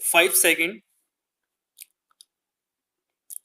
5 seconds.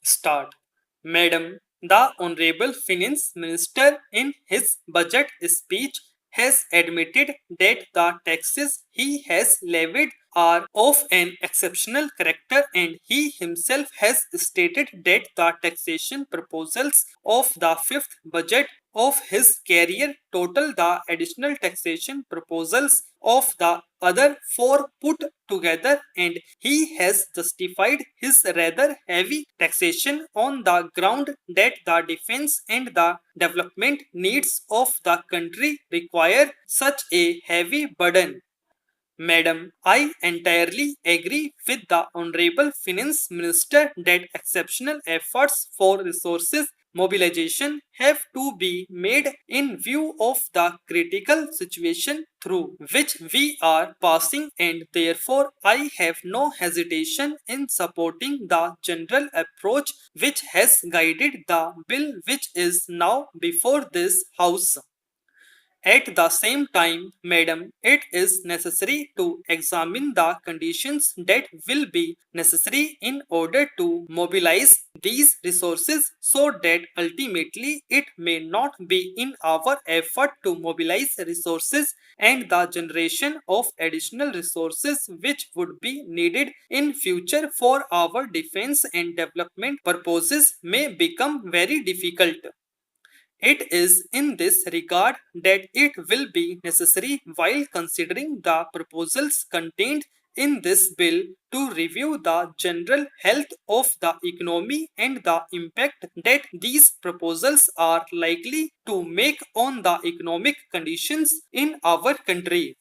Start. Madam, the Honorable Finance Minister in his budget speech has admitted that the taxes he has levied are of an exceptional character, and he himself has stated that the taxation proposals of the fifth budget of his career total the additional taxation proposals of the other four put together, and he has justified his rather heavy taxation on the ground that the defense and the development needs of the country require such a heavy burden. Madam, I entirely agree with the Honorable Finance Minister that exceptional efforts for resources mobilization have to be made in view of the critical situation through which we are passing, and therefore I have no hesitation in supporting the general approach which has guided the bill which is now before this House. At the same time, Madam, it is necessary to examine the conditions that will be necessary in order to mobilize these resources so that ultimately it may not be in our effort to mobilize resources and the generation of additional resources which would be needed in future for our defense and development purposes may become very difficult. It is in this regard that it will be necessary, while considering the proposals contained in this bill, to review the general health of the economy and the impact that these proposals are likely to make on the economic conditions in our country.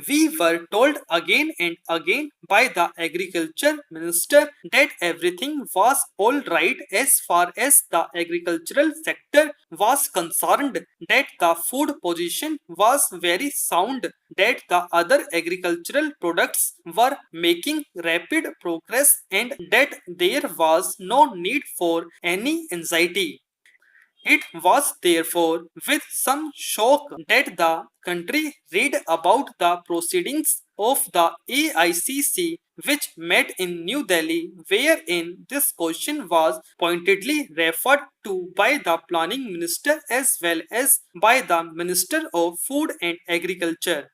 We were told again and again by the agriculture minister that everything was all right as far as the agricultural sector was concerned, that the food position was very sound, that the other agricultural products were making rapid progress, and that there was no need for any anxiety. It was therefore with some shock that the country read about the proceedings of the AICC, which met in New Delhi, wherein this question was pointedly referred to by the planning minister as well as by the Minister of Food and Agriculture.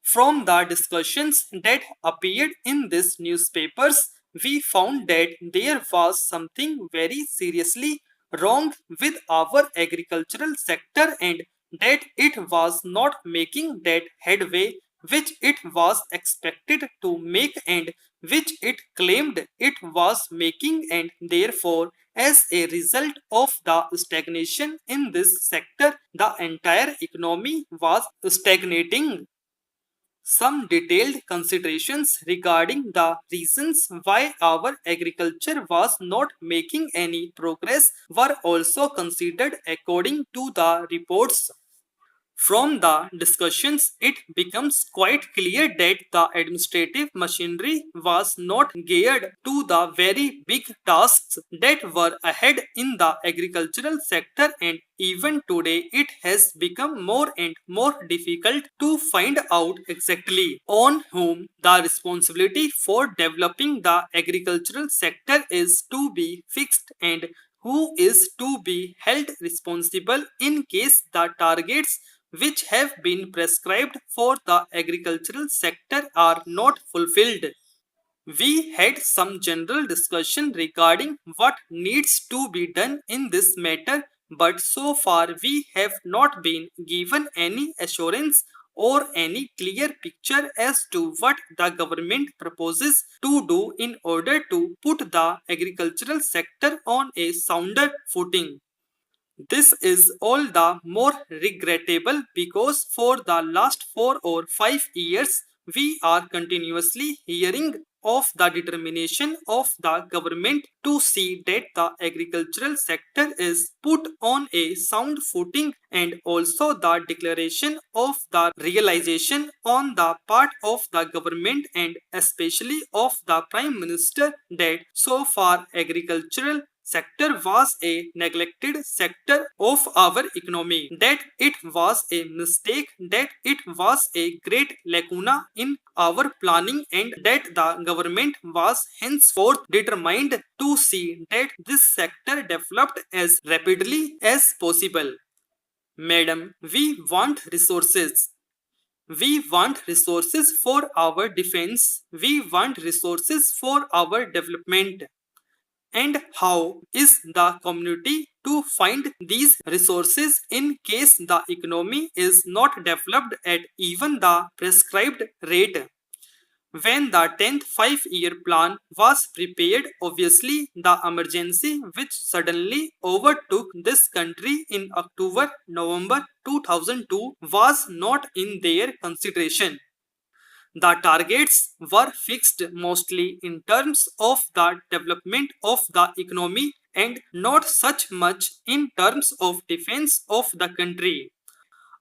From the discussions that appeared in these newspapers, we found that there was something very seriously wrong with our agricultural sector, and that it was not making that headway which it was expected to make and which it claimed it was making, and therefore as a result of the stagnation in this sector the entire economy was stagnating. Some detailed considerations regarding the reasons why our agriculture was not making any progress were also considered according to the reports. From the discussions, it becomes quite clear that the administrative machinery was not geared to the very big tasks that were ahead in the agricultural sector, and even today it has become more and more difficult to find out exactly on whom the responsibility for developing the agricultural sector is to be fixed, and who is to be held responsible in case the targets which have been prescribed for the agricultural sector are not fulfilled. We had some general discussion regarding what needs to be done in this matter, but so far we have not been given any assurance or any clear picture as to what the government proposes to do in order to put the agricultural sector on a sounder footing. This is all the more regrettable because for the last 4 or 5 years we are continuously hearing of the determination of the government to see that the agricultural sector is put on a sound footing, and also the declaration of the realization on the part of the government and especially of the Prime Minister that so far agricultural sector was a neglected sector of our economy, that it was a mistake, that it was a great lacuna in our planning, and that the government was henceforth determined to see that this sector developed as rapidly as possible. Madam, we want resources. We want resources for our defense. We want resources for our development. And how is the community to find these resources in case the economy is not developed at even the prescribed rate? When the 10th 5-year plan was prepared, obviously the emergency which suddenly overtook this country in October November 2002 was not in their consideration. The targets were fixed mostly in terms of the development of the economy and not such much in terms of defense of the country.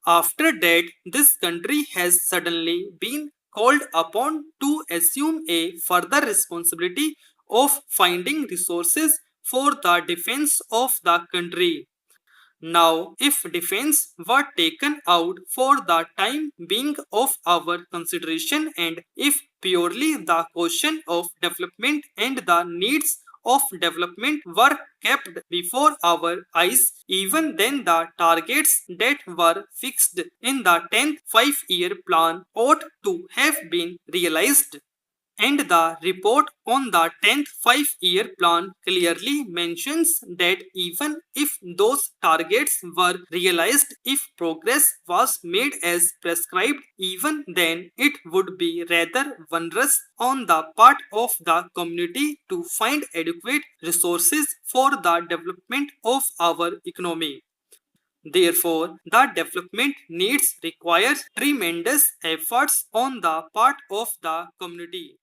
After that, this country has suddenly been called upon to assume a further responsibility of finding resources for the defense of the country. Now, if defense were taken out for the time being of our consideration, and if purely the question of development and the needs of development were kept before our eyes, even then the targets that were fixed in the 10th 5-year plan ought to have been realized. And the report on the 10th 5-year plan clearly mentions that even if those targets were realized, if progress was made as prescribed, even then it would be rather onerous on the part of the community to find adequate resources for the development of our economy. Therefore, the development needs requires tremendous efforts on the part of the community.